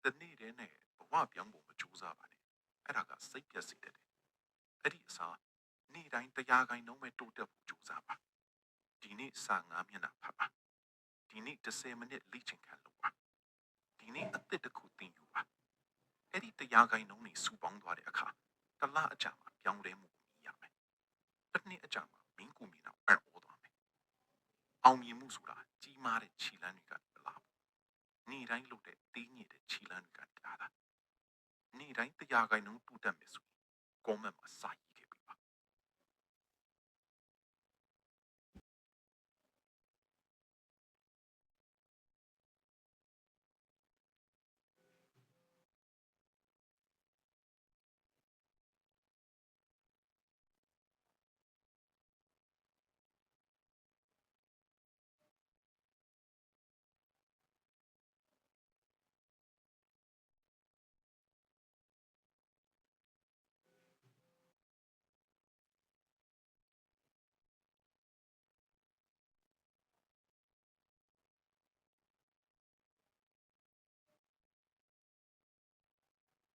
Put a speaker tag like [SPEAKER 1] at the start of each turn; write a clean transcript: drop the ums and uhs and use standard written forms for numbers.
[SPEAKER 1] တနေ့တည်းနဲ့ဘဝပြောင်းဖို့မကြိုးစားပါနဲ့အဲ့ဒါကစိတ်ပြက်စေတတ်တယ်အဲ့ဒီအစားနေ့တိုင်းတရားခိုင်နှုံးပဲတိုးတက်ဖို့ကြိုးစားပါဒီနေ့စာ9မျက်နှာဖတ်ပါဒီနေ့10မိနစ်လေ့ကျင့်ခန်းလုပ်ပါဒီနေ့အသစ်တစ်ခုသင်ယူပါအဲ့ဒီတရားခိုင်နှုံးတွေစုပေါင်းသွားတဲ့အခါတစ်လအကြာမှာပြောင်းလဲမှုကိုမြင်ရမယ်တစ်နှစ်အကြာမှာမင်းကူမြင်တော့အံ့ဩသွားမယ်အောင်မြင်မှုဆိုတာကြီးမားတဲ့ခြေလှမ်းတွေကမလာဘူးနေ့တိုင်းလုပ်တဲ့တင်းညစ်တဲ့ခြေလှမ်းတွေကလာတာနေ့တိုင်းတရားခိုင်နှုံးတူတက်မယ်ဆိုရင် comment မှာစာရေး